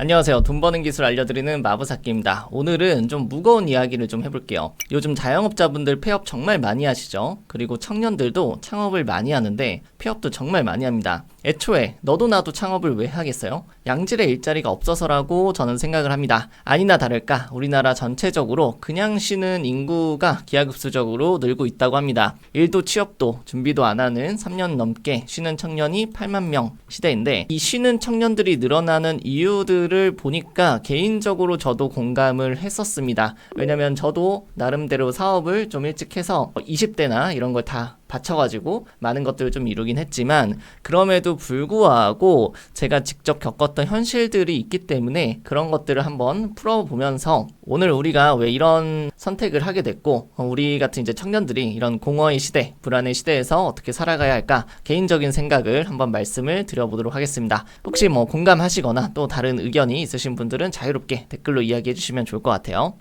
안녕하세요. 돈 버는 기술 알려드리는 마부사키입니다. 오늘은 좀 무거운 이야기를 좀 해볼게요. 요즘 자영업자분들 폐업 정말 많이 하시죠? 그리고 청년들도 창업을 많이 하는데 폐업도 정말 많이 합니다. 애초에 너도 나도 창업을 왜 하겠어요? 양질의 일자리가 없어서라고 저는 생각을 합니다. 아니나 다를까 우리나라 전체적으로 그냥 쉬는 인구가 기하급수적으로 늘고 있다고 합니다. 일도 취업도 준비도 안 하는 3년 넘게 쉬는 청년이 8만 명 시대인데, 이 쉬는 청년들이 늘어나는 이유들을 보니까 개인적으로 저도 공감을 했었습니다. 왜냐면 저도 나름대로 사업을 좀 일찍 해서 20대나 이런 걸 다 받쳐가지고 많은 것들을 좀 이루긴 했지만, 그럼에도 불구하고 제가 직접 겪었던 현실들이 있기 때문에 그런 것들을 한번 풀어보면서 오늘 우리가 왜 이런 선택을 하게 됐고, 우리 같은 이제 청년들이 이런 공허의 시대, 불안의 시대에서 어떻게 살아가야 할까, 개인적인 생각을 한번 말씀을 드려보도록 하겠습니다. 혹시 공감하시거나 또 다른 의견이 있으신 분들은 자유롭게 댓글로 이야기해 주시면 좋을 것 같아요.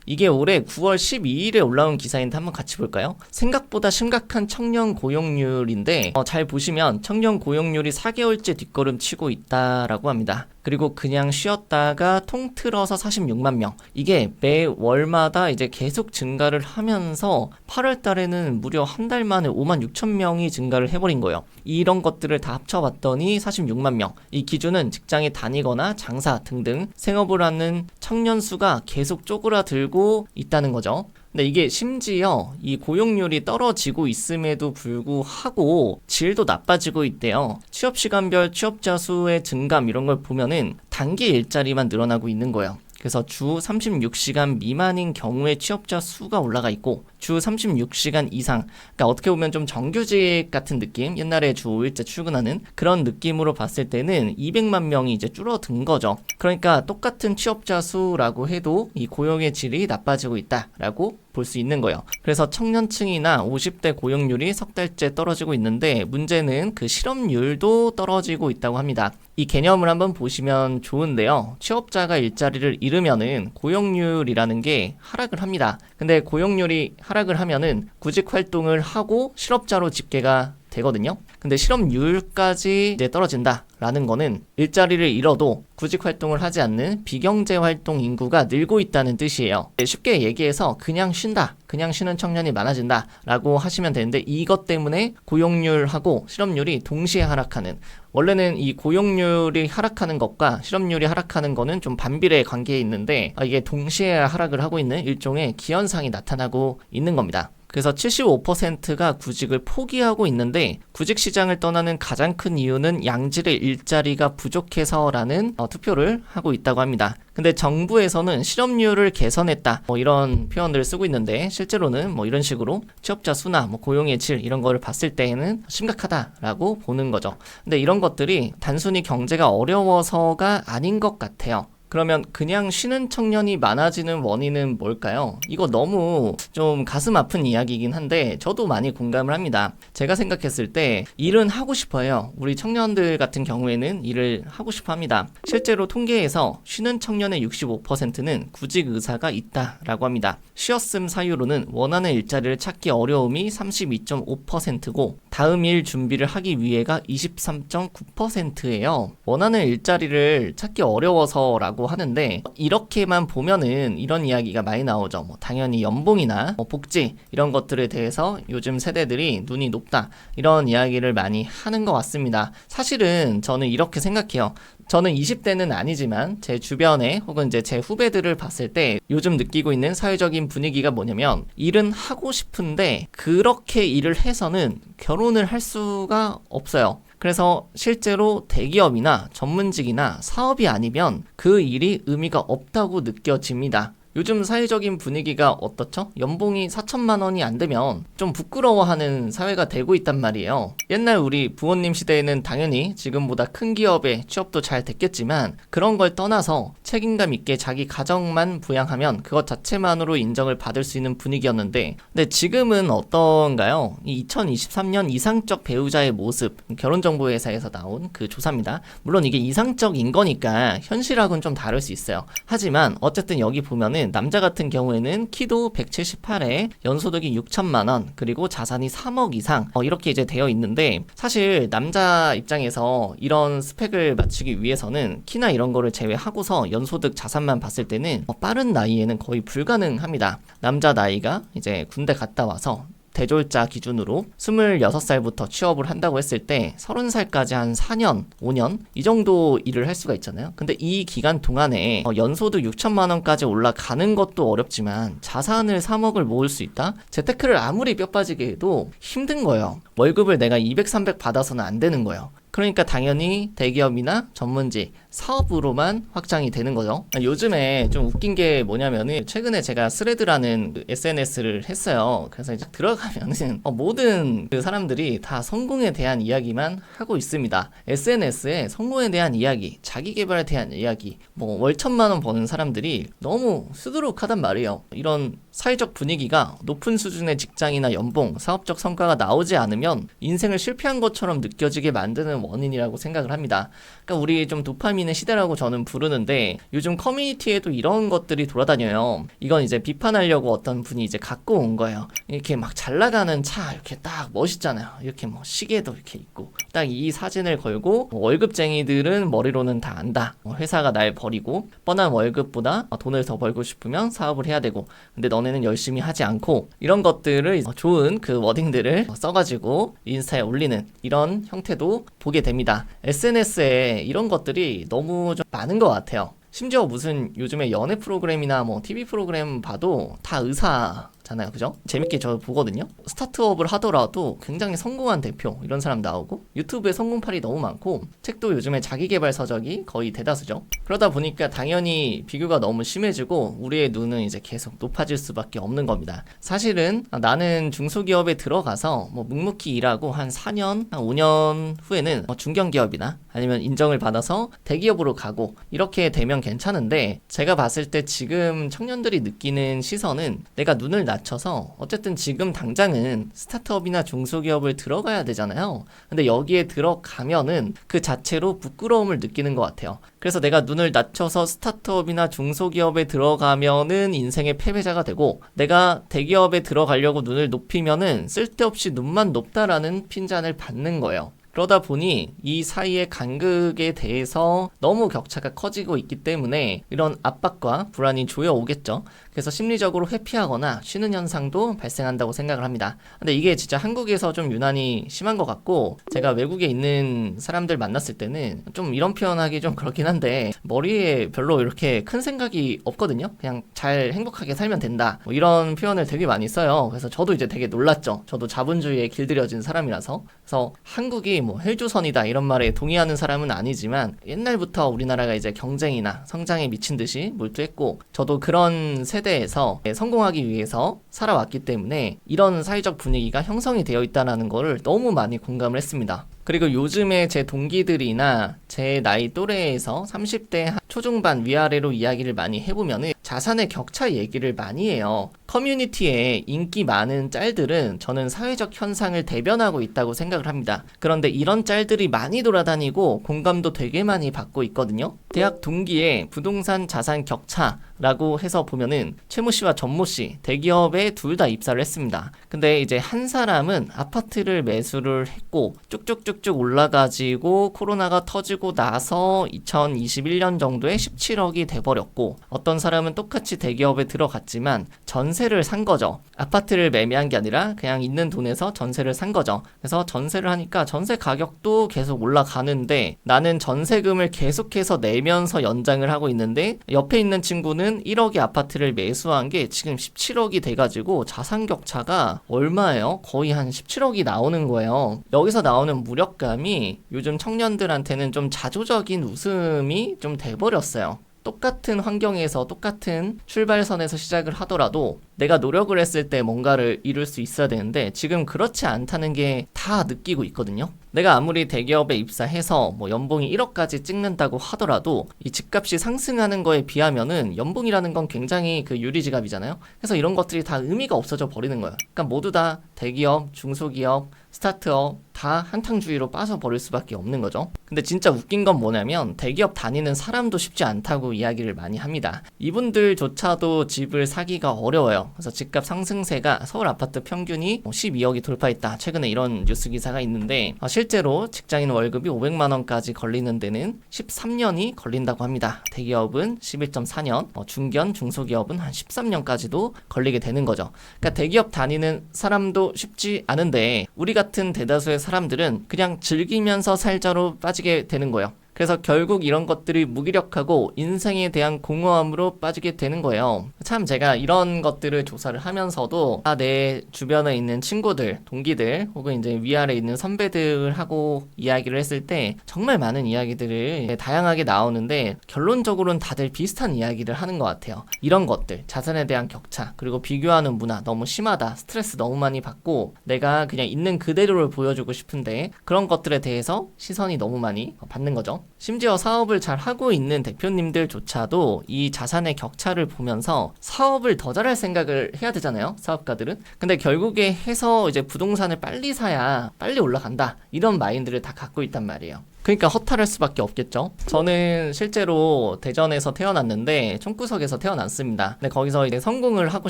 이게 올해 9월 12일에 올라온 기사인데 한번 같이 볼까요? 생각보다 심각한 청년 고용률인데 잘 보시면 청년 고용률이 4개월째 뒷걸음치고 있다라고 합니다. 그리고 그냥 쉬었다가 통틀어서 46만 명. 이게 매월마다 이제 계속 증가를 하면서 8월 달에는 무려 한 달 만에 5만 6천 명이 증가를 해버린 거예요. 이런 것들을 다 합쳐봤더니 46만 명. 이 기준은 직장에 다니거나 장사 등등 생업을 하는 청년 수가 계속 쪼그라들고 있다는 거죠. 근데 이게 심지어 이 고용률이 떨어지고 있음에도 불구하고 질도 나빠지고 있대요. 취업시간별 취업자 수의 증감 이런 걸 보면은 단기 일자리만 늘어나고 있는 거예요. 그래서 주 36시간 미만인 경우에 취업자 수가 올라가 있고, 주 36시간 이상, 그러니까 어떻게 보면 좀 정규직 같은 느낌, 옛날에 주 5일째 출근하는 그런 느낌으로 봤을 때는 200만 명이 이제 줄어든 거죠. 그러니까 똑같은 취업자 수라고 해도 이 고용의 질이 나빠지고 있다라고 볼 수 있는 거예요. 그래서 청년층이나 50대 고용률이 석 달째 떨어지고 있는데, 문제는 그 실업률도 떨어지고 있다고 합니다. 이 개념을 한번 보시면 좋은데요. 취업자가 일자리를 잃으면은 고용률이라는 게 하락을 합니다. 근데 고용률이 하락을 하면은 구직 활동을 하고 실업자로 집계가 되거든요. 근데 실업률까지 이제 떨어진다라는 거는 일자리를 잃어도 구직 활동을 하지 않는 비경제 활동 인구가 늘고 있다는 뜻이에요. 쉽게 얘기해서 그냥 쉰다, 그냥 쉬는 청년이 많아진다라고 하시면 되는데, 이것 때문에 고용률하고 실업률이 동시에 하락하는, 원래는 이 고용률이 하락하는 것과 실업률이 하락하는 거는 좀 반비례의 관계에 있는데, 이게 동시에 하락을 하고 있는 일종의 기현상이 나타나고 있는 겁니다. 그래서 75%가 구직을 포기하고 있는데, 구직 시장을 떠나는 가장 큰 이유는 양질의 일자리가 부족해서라는 투표를 하고 있다고 합니다. 근데 정부에서는 실업률을 개선했다 이런 표현을 쓰고 있는데, 실제로는 이런 식으로 취업자 수나 고용의 질 이런 거를 봤을 때에는 심각하다라고 보는 거죠. 근데 이런 것들이 단순히 경제가 어려워서가 아닌 것 같아요. 그러면 그냥 쉬는 청년이 많아지는 원인은 뭘까요? 이거 너무 좀 가슴 아픈 이야기이긴 한데 저도 많이 공감을 합니다. 제가 생각했을 때 일은 하고 싶어 해요. 우리 청년들 같은 경우에는 일을 하고 싶어 합니다. 실제로 통계에서 쉬는 청년의 65%는 구직 의사가 있다라고 합니다. 쉬었음 사유로는 원하는 일자리를 찾기 어려움이 32.5%고 다음 일 준비를 하기 위해가 23.9%예요. 원하는 일자리를 찾기 어려워서라고 하는데, 이렇게만 보면은 이런 이야기가 많이 나오죠. 당연히 연봉이나 복지 이런 것들에 대해서 요즘 세대들이 눈이 높다 이런 이야기를 많이 하는 것 같습니다. 사실은 저는 이렇게 생각해요. 저는 20대는 아니지만 제 주변에 혹은 이제 제 후배들을 봤을 때 요즘 느끼고 있는 사회적인 분위기가 뭐냐면, 일은 하고 싶은데 그렇게 일을 해서는 결혼을 할 수가 없어요. 그래서 실제로 대기업이나 전문직이나 사업이 아니면 그 일이 의미가 없다고 느껴집니다. 요즘 사회적인 분위기가 어떻죠? 연봉이 4천만 원이 안 되면 좀 부끄러워하는 사회가 되고 있단 말이에요. 옛날 우리 부모님 시대에는 당연히 지금보다 큰 기업에 취업도 잘 됐겠지만, 그런 걸 떠나서 책임감 있게 자기 가정만 부양하면 그것 자체만으로 인정을 받을 수 있는 분위기였는데, 근데 지금은 어떤가요? 이 2023년 이상적 배우자의 모습, 결혼정보회사에서 나온 그 조사입니다. 물론 이게 이상적인 거니까 현실하고는 좀 다를 수 있어요. 하지만 어쨌든 여기 보면은 보면은 남자 같은 경우에는 키도 178에 연소득이 6천만 원, 그리고 자산이 3억 이상 이렇게 이제 되어 있는데, 사실 남자 입장에서 이런 스펙을 맞추기 위해서는 키나 이런 거를 제외하고서 연소득 자산만 봤을 때는 빠른 나이에는 거의 불가능합니다. 남자 나이가 이제 군대 갔다 와서 대졸자 기준으로 26살부터 취업을 한다고 했을 때 30살까지 한 4년, 5년 이 정도 일을 할 수가 있잖아요. 근데 이 기간 동안에 연소득 6천만 원까지 올라가는 것도 어렵지만 자산을 3억을 모을 수 있다? 재테크를 아무리 뼈 빠지게 해도 힘든 거예요. 월급을 내가 200, 300 받아서는 안 되는 거예요. 그러니까 당연히 대기업이나 전문직, 사업으로만 확장이 되는 거죠. 요즘에 좀 웃긴 게 뭐냐면은, 최근에 제가 스레드라는 그 SNS를 했어요. 그래서 이제 들어가면은 모든 그 사람들이 다 성공에 대한 이야기만 하고 있습니다. SNS에 성공에 대한 이야기, 자기 개발에 대한 이야기, 뭐 월천만 원 버는 사람들이 너무 수두룩하단 말이에요. 이런 사회적 분위기가 높은 수준의 직장이나 연봉, 사업적 성과가 나오지 않으면 인생을 실패한 것처럼 느껴지게 만드는 원인이라고 생각을 합니다. 그러니까 우리 좀 도파민의 시대라고 저는 부르는데, 요즘 커뮤니티에도 이런 것들이 돌아다녀요. 이건 이제 비판하려고 어떤 분이 이제 갖고 온 거예요. 이렇게 막 잘 나가는 차 이렇게 딱 멋있잖아요. 이렇게 뭐 시계도 이렇게 있고, 딱 이 사진을 걸고 월급쟁이들은 머리로는 다 안다. 회사가 날 버리고 뻔한 월급보다 돈을 더 벌고 싶으면 사업을 해야 되고, 근데 너네는 열심히 하지 않고, 이런 것들을 좋은 그 워딩들을 써가지고 인스타에 올리는 이런 형태도 보게 됩니다. SNS에 이런 것들이 너무 좀 많은 것 같아요. 심지어 무슨 요즘에 연애 프로그램이나 뭐 TV 프로그램 봐도 다 의사잖아요. 그죠? 재밌게 저 보거든요. 스타트업을 하더라도 굉장히 성공한 대표 이런 사람 나오고, 유튜브에 성공팔이 너무 많고, 책도 요즘에 자기계발 서적이 거의 대다수죠. 그러다 보니까 당연히 비교가 너무 심해지고 우리의 눈은 이제 계속 높아질 수밖에 없는 겁니다. 사실은 나는 중소기업에 들어가서 뭐 묵묵히 일하고 한 4년, 한 5년 후에는 중견기업이나 아니면 인정을 받아서 대기업으로 가고 이렇게 되면 괜찮은데, 제가 봤을 때 지금 청년들이 느끼는 시선은 내가 눈을 낮춰서 어쨌든 지금 당장은 스타트업이나 중소기업을 들어가야 되잖아요. 근데 여기에 들어가면은 그 자체로 부끄러움을 느끼는 것 같아요. 그래서 내가 눈을 낮춰서 스타트업이나 중소기업에 들어가면은 인생의 패배자가 되고, 내가 대기업에 들어가려고 눈을 높이면은 쓸데없이 눈만 높다라는 핀잔을 받는 거예요. 그러다 보니 이 사이의 간극에 대해서 너무 격차가 커지고 있기 때문에 이런 압박과 불안이 조여오겠죠. 그래서 심리적으로 회피하거나 쉬는 현상도 발생한다고 생각을 합니다. 근데 이게 진짜 한국에서 좀 유난히 심한 것 같고, 제가 외국에 있는 사람들 만났을 때는 좀 이런 표현하기 좀 그렇긴 한데, 머리에 별로 이렇게 큰 생각이 없거든요. 그냥 잘 행복하게 살면 된다, 뭐 이런 표현을 되게 많이 써요. 그래서 저도 이제 되게 놀랐죠. 저도 자본주의에 길들여진 사람이라서. 그래서 한국이 뭐 헬조선이다 이런 말에 동의하는 사람은 아니지만, 옛날부터 우리나라가 이제 경쟁이나 성장에 미친 듯이 몰두했고, 저도 그런 세대에서 성공하기 위해서 살아왔기 때문에 이런 사회적 분위기가 형성이 되어 있다는 거를 너무 많이 공감을 했습니다. 그리고 요즘에 제 동기들이나 제 나이 또래에서 30대 초중반 위아래로 이야기를 많이 해보면은 자산의 격차 얘기를 많이 해요. 커뮤니티에 인기 많은 짤들은 저는 사회적 현상을 대변하고 있다고 생각을 합니다. 그런데 이런 짤들이 많이 돌아다니고 공감도 되게 많이 받고 있거든요. 대학 동기의 부동산 자산 격차라고 해서 보면은 최모 씨와 전모 씨 대기업에 둘 다 입사를 했습니다. 근데 이제 한 사람은 아파트를 매수를 했고 쭉쭉쭉쭉 올라가지고 코로나가 터지고 나서 2021년 정도에 17억이 돼버렸고, 어떤 사람은 똑같이 대기업에 들어갔지만 전세를 산 거죠. 아파트를 매매한 게 아니라 그냥 있는 돈에서 전세를 산 거죠. 그래서 전세를 하니까 전세 가격도 계속 올라가는데, 나는 전세금을 계속해서 내면서 연장을 하고 있는데, 옆에 있는 친구는 1억의 아파트를 매수한 게 지금 17억이 돼가지고 자산 격차가 얼마예요? 거의 한 17억이 나오는 거예요. 여기서 나오는 무력감이 요즘 청년들한테는 좀 자조적인 웃음이 좀 돼버렸어요. 똑같은 환경에서 똑같은 출발선에서 시작을 하더라도 내가 노력을 했을 때 뭔가를 이룰 수 있어야 되는데 지금 그렇지 않다는 게 다 느끼고 있거든요. 내가 아무리 대기업에 입사해서 뭐 연봉이 1억까지 찍는다고 하더라도 이 집값이 상승하는 거에 비하면은 연봉이라는 건 굉장히 그 유리지갑이잖아요. 그래서 이런 것들이 다 의미가 없어져 버리는 거예요. 그러니까 모두 다 대기업, 중소기업, 스타트업 다 한탕주의로 빠져버릴 수밖에 없는 거죠. 근데 진짜 웃긴 건 뭐냐면 대기업 다니는 사람도 쉽지 않다고 이야기를 많이 합니다. 이분들조차도 집을 사기가 어려워요. 그래서 집값 상승세가 서울 아파트 평균이 12억이 돌파했다. 최근에 이런 뉴스 기사가 있는데 실제로 직장인 월급이 500만 원까지 걸리는 데는 13년이 걸린다고 합니다. 대기업은 11.4년, 중견, 중소기업은 한 13년까지도 걸리게 되는 거죠. 그러니까 대기업 다니는 사람도 쉽지 않은데 우리 같은 대다수의 사람들은 그냥 즐기면서 살자로 빠지게 되는 거예요. 그래서 결국 이런 것들이 무기력하고 인생에 대한 공허함으로 빠지게 되는 거예요. 참 제가 이런 것들을 조사를 하면서도 내 주변에 있는 친구들, 동기들 혹은 이제 위아래 있는 선배들하고 이야기를 했을 때 정말 많은 이야기들을 다양하게 나오는데 결론적으로는 다들 비슷한 이야기를 하는 것 같아요. 이런 것들, 자산에 대한 격차, 그리고 비교하는 문화 너무 심하다, 스트레스 너무 많이 받고 내가 그냥 있는 그대로를 보여주고 싶은데 그런 것들에 대해서 시선이 너무 많이 받는 거죠. 심지어 사업을 잘 하고 있는 대표님들조차도 이 자산의 격차를 보면서 사업을 더 잘할 생각을 해야 되잖아요, 사업가들은. 근데 결국에 해서 이제 부동산을 빨리 사야 빨리 올라간다, 이런 마인드를 다 갖고 있단 말이에요. 그러니까 허탈할 수밖에 없겠죠. 저는 실제로 대전에서 태어났는데 총구석에서 태어났습니다. 근데 거기서 이제 성공을 하고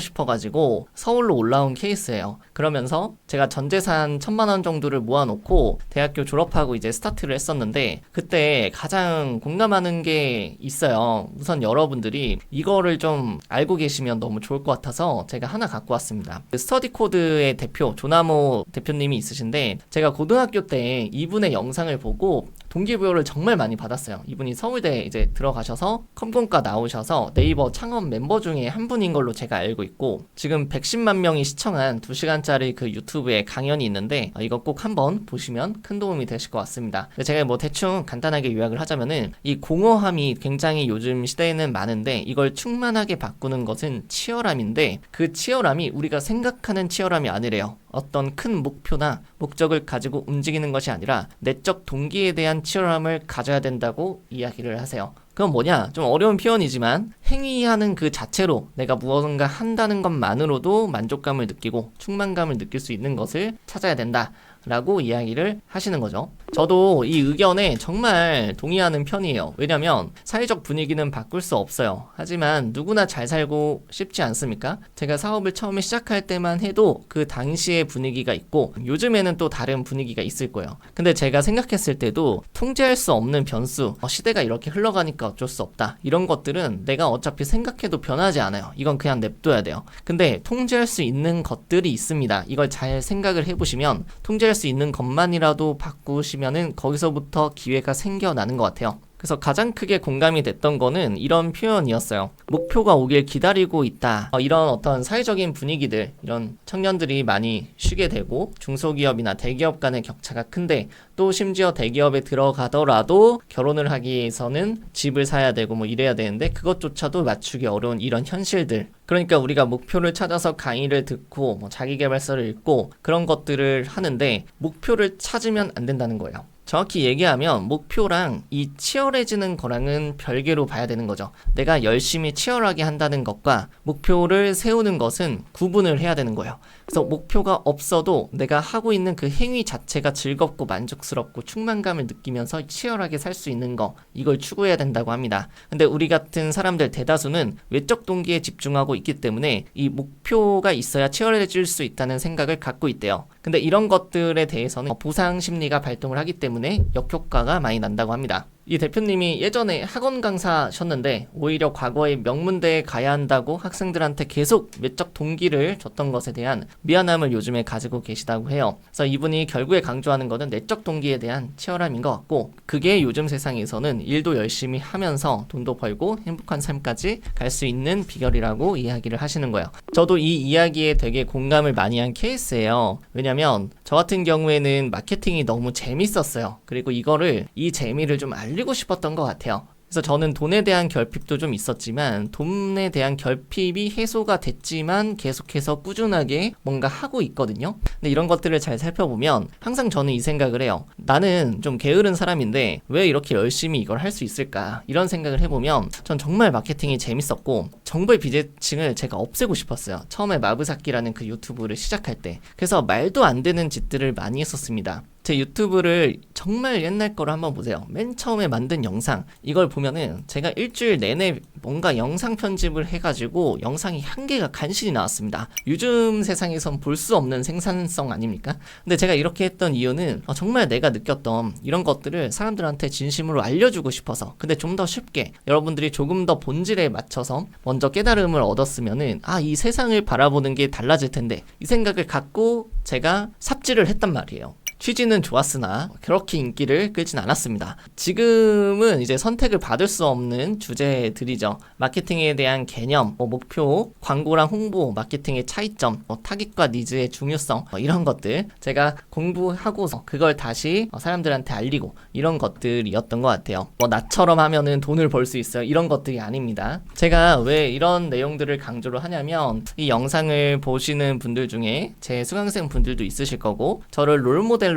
싶어가지고 서울로 올라온 케이스예요. 그러면서 제가 전 재산 1,000만 원 정도를 모아놓고 대학교 졸업하고 이제 스타트를 했었는데 그때 가장 공감하는 게 있어요. 우선 여러분들이 이거를 좀 알고 계시면 너무 좋을 것 같아서 제가 하나 갖고 왔습니다. 스터디 코드의 대표 조나모 대표님이 있으신데 제가 고등학교 때 이분의 영상을 보고 동기부여를 정말 많이 받았어요. 이분이 서울대 이제 들어가셔서 컴공과 나오셔서 네이버 창업 멤버 중에 한 분인 걸로 제가 알고 있고 지금 110만 명이 시청한 2시간짜리 그 유튜브에 강연이 있는데 이거 꼭 한번 보시면 큰 도움이 되실 것 같습니다. 제가 뭐 대충 간단하게 요약을 하자면은 이 공허함이 굉장히 요즘 시대에는 많은데 이걸 충만하게 바꾸는 것은 치열함인데 그 치열함이 우리가 생각하는 치열함이 아니래요. 어떤 큰 목표나 목적을 가지고 움직이는 것이 아니라 내적 동기에 대한 치열함을 가져야 된다고 이야기를 하세요. 그건 뭐냐? 좀 어려운 표현이지만 행위하는 그 자체로 내가 무언가 한다는 것만으로도 만족감을 느끼고 충만감을 느낄 수 있는 것을 찾아야 된다 라고 이야기를 하시는 거죠. 저도 이 의견에 정말 동의하는 편이에요. 왜냐면 사회적 분위기는 바꿀 수 없어요. 하지만 누구나 잘 살고 싶지 않습니까? 제가 사업을 처음에 시작할 때만 해도 그 당시의 분위기가 있고 요즘에는 또 다른 분위기가 있을 거예요. 근데 제가 생각했을 때도 통제할 수 없는 변수, 시대가 이렇게 흘러가니까 어쩔 수 없다, 이런 것들은 내가 어차피 생각해도 변하지 않아요. 이건 그냥 냅둬야 돼요. 근데 통제할 수 있는 것들이 있습니다. 이걸 잘 생각을 해보시면 통제할 수 있는 것만이라도 바꾸시면은 거기서부터 기회가 생겨나는 것 같아요. 그래서 가장 크게 공감이 됐던 거는 이런 표현이었어요. 목표가 오길 기다리고 있다. 이런 어떤 사회적인 분위기들, 이런 청년들이 많이 쉬게 되고 중소기업이나 대기업 간의 격차가 큰데 또 심지어 대기업에 들어가더라도 결혼을 하기 위해서는 집을 사야 되고 뭐 이래야 되는데 그것조차도 맞추기 어려운 이런 현실들. 그러니까 우리가 목표를 찾아서 강의를 듣고 뭐 자기계발서를 읽고 그런 것들을 하는데 목표를 찾으면 안 된다는 거예요. 정확히 얘기하면 목표랑 이 치열해지는 거랑은 별개로 봐야 되는 거죠. 내가 열심히 치열하게 한다는 것과 목표를 세우는 것은 구분을 해야 되는 거예요. 그래서 목표가 없어도 내가 하고 있는 그 행위 자체가 즐겁고 만족스럽고 충만감을 느끼면서 치열하게 살 수 있는 거, 이걸 추구해야 된다고 합니다. 근데 우리 같은 사람들 대다수는 외적 동기에 집중하고 있기 때문에 이 목표가 있어야 치열해질 수 있다는 생각을 갖고 있대요. 근데 이런 것들에 대해서는 보상 심리가 발동을 하기 때문에 역효과가 많이 난다고 합니다. 이 대표님이 예전에 학원 강사셨는데 오히려 과거에 명문대에 가야 한다고 학생들한테 계속 외적 동기를 줬던 것에 대한 미안함을 요즘에 가지고 계시다고 해요. 그래서 이분이 결국에 강조하는 것은 내적 동기에 대한 치열함인 것 같고 그게 요즘 세상에서는 일도 열심히 하면서 돈도 벌고 행복한 삶까지 갈 수 있는 비결이라고 이야기를 하시는 거예요. 저도 이 이야기에 되게 공감을 많이 한 케이스예요. 왜냐면 저 같은 경우에는 마케팅이 너무 재밌었어요. 그리고 이 재미를 좀 알리고 싶었던 것 같아요. 그래서 저는 돈에 대한 결핍도 좀 있었지만 돈에 대한 결핍이 해소가 됐지만 계속해서 꾸준하게 뭔가 하고 있거든요. 근데 이런 것들을 잘 살펴보면 항상 저는 이 생각을 해요. 나는 좀 게으른 사람인데 왜 이렇게 열심히 이걸 할 수 있을까? 이런 생각을 해보면 전 정말 마케팅이 재밌었고 정보의 비대칭을 제가 없애고 싶었어요. 처음에 마브사키라는 그 유튜브를 시작할 때. 그래서 말도 안 되는 짓들을 많이 했었습니다. 제 유튜브를 정말 옛날 거로 한번 보세요. 맨 처음에 만든 영상 이걸 보면은 제가 일주일 내내 뭔가 영상 편집을 해가지고 영상이 한 개가 간신히 나왔습니다. 요즘 세상에선 볼 수 없는 생산성 아닙니까? 근데 제가 이렇게 했던 이유는 정말 내가 느꼈던 이런 것들을 사람들한테 진심으로 알려주고 싶어서. 근데 좀 더 쉽게 여러분들이 조금 더 본질에 맞춰서 먼저 깨달음을 얻었으면은 이 세상을 바라보는 게 달라질 텐데 이 생각을 갖고 제가 삽질을 했단 말이에요. 취지는 좋았으나 그렇게 인기를 끌진 않았습니다. 지금은 이제 선택을 받을 수 없는 주제들이죠. 마케팅에 대한 개념, 목표, 광고랑 홍보, 마케팅의 차이점, 타깃과 니즈의 중요성 이런 것들 제가 공부하고서 그걸 다시 사람들한테 알리고 이런 것들이었던 것 같아요. 나처럼 하면은 돈을 벌 수 있어요. 이런 것들이 아닙니다. 제가 왜 이런 내용들을 강조를 하냐면 이 영상을 보시는 분들 중에 제 수강생 분들도 있으실 거고 저를 롤모델로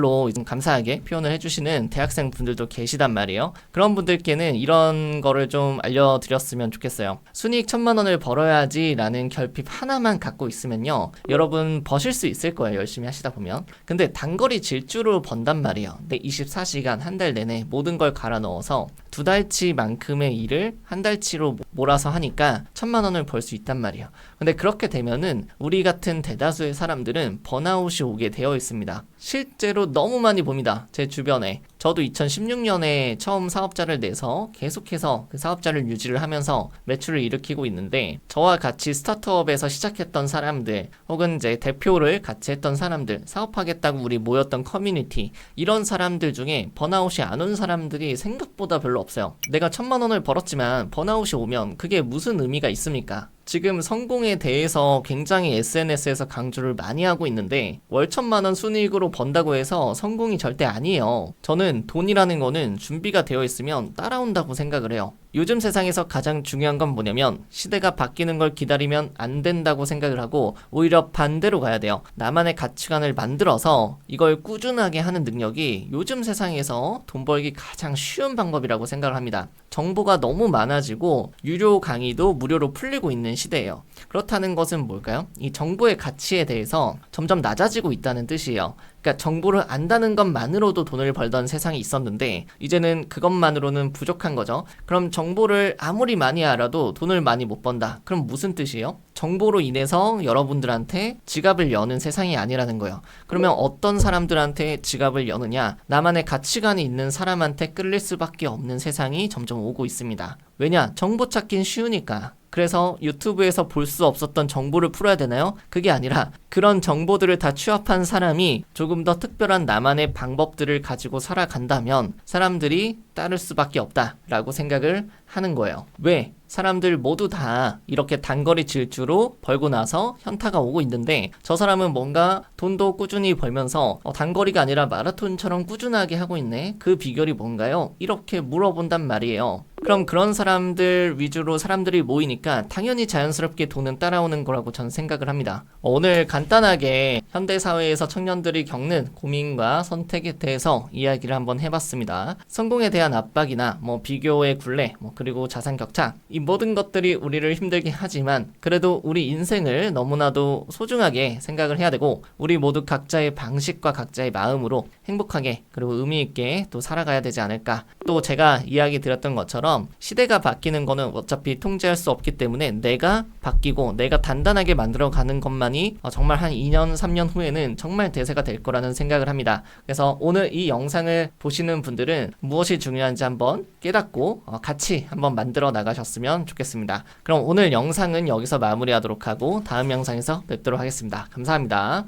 감사하게 표현을 해주시는 대학생 분들도 계시단 말이에요. 그런 분들께는 이런 거를 좀 알려드렸으면 좋겠어요. 순이익 1000만 원을 벌어야지 라는 결핍 하나만 갖고 있으면요, 여러분 버실 수 있을 거예요. 열심히 하시다 보면. 근데 단거리 질주로 번단 말이에요. 근데 24시간 한 달 내내 모든 걸 갈아 넣어서 2달치만큼의 일을 한 달치로 몰아서 하니까 1000만 원을 벌 수 있단 말이에요. 근데 그렇게 되면은 우리 같은 대다수의 사람들은 번아웃이 오게 되어 있습니다. 실제로 너무 많이 봅니다. 제 주변에. 저도 2016년에 처음 사업자를 내서 계속해서 그 사업자를 유지를 하면서 매출을 일으키고 있는데, 저와 같이 스타트업에서 시작했던 사람들 혹은 이제 대표를 같이 했던 사람들, 사업하겠다고 우리 모였던 커뮤니티, 이런 사람들 중에 번아웃이 안 온 사람들이 생각보다 별로 없어요. 내가 1000만 원을 벌었지만 번아웃이 오면 그게 무슨 의미가 있습니까? 지금 성공에 대해서 굉장히 SNS에서 강조를 많이 하고 있는데 월 1000만 원 순이익으로 번다고 해서 성공이 절대 아니에요. 저는 돈이라는 거는 준비가 되어 있으면 따라온다고 생각을 해요. 요즘 세상에서 가장 중요한 건 뭐냐면 시대가 바뀌는 걸 기다리면 안 된다고 생각을 하고 오히려 반대로 가야 돼요. 나만의 가치관을 만들어서 이걸 꾸준하게 하는 능력이 요즘 세상에서 돈 벌기 가장 쉬운 방법이라고 생각을 합니다. 정보가 너무 많아지고 유료 강의도 무료로 풀리고 있는 시대예요. 그렇다는 것은 뭘까요? 이 정보의 가치에 대해서 점점 낮아지고 있다는 뜻이에요. 그러니까 정보를 안다는 것만으로도 돈을 벌던 세상이 있었는데 이제는 그것만으로는 부족한 거죠. 그럼 정보를 아무리 많이 알아도 돈을 많이 못 번다. 그럼 무슨 뜻이에요? 정보로 인해서 여러분들한테 지갑을 여는 세상이 아니라는 거예요. 그러면 어떤 사람들한테 지갑을 여느냐? 나만의 가치관이 있는 사람한테 끌릴 수밖에 없는 세상이 점점 오고 있습니다. 왜냐? 정보 찾긴 쉬우니까. 그래서 유튜브에서 볼 수 없었던 정보를 풀어야 되나요? 그게 아니라 그런 정보들을 다 취합한 사람이 조금 더 특별한 나만의 방법들을 가지고 살아간다면 사람들이 따를 수밖에 없다라고 생각을 하는 거예요. 왜? 사람들 모두 다 이렇게 단거리 질주로 벌고 나서 현타가 오고 있는데 저 사람은 뭔가 돈도 꾸준히 벌면서 단거리가 아니라 마라톤처럼 꾸준하게 하고 있네. 그 비결이 뭔가요? 이렇게 물어본단 말이에요. 그럼 그런 사람들 위주로 사람들이 모이니까 당연히 자연스럽게 돈은 따라오는 거라고 저는 생각을 합니다. 오늘 간단하게 현대사회에서 청년들이 겪는 고민과 선택에 대해서 이야기를 한번 해봤습니다. 성공에 대한 압박이나 비교의 굴레, 그리고 자산 격차, 이 모든 것들이 우리를 힘들게 하지만 그래도 우리 인생을 너무나도 소중하게 생각을 해야 되고 우리 모두 각자의 방식과 각자의 마음으로 행복하게 그리고 의미 있게 또 살아가야 되지 않을까. 또 제가 이야기 드렸던 것처럼 시대가 바뀌는 거는 어차피 통제할 수 없기 때문에 내가 바뀌고 내가 단단하게 만들어가는 것만이 정말 한 2년 3년 후에는 정말 대세가 될 거라는 생각을 합니다. 그래서 오늘 이 영상을 보시는 분들은 무엇이 중요한지 한번 깨닫고 같이 한번 만들어 나가셨으면 좋겠습니다. 그럼 오늘 영상은 여기서 마무리하도록 하고 다음 영상에서 뵙도록 하겠습니다. 감사합니다.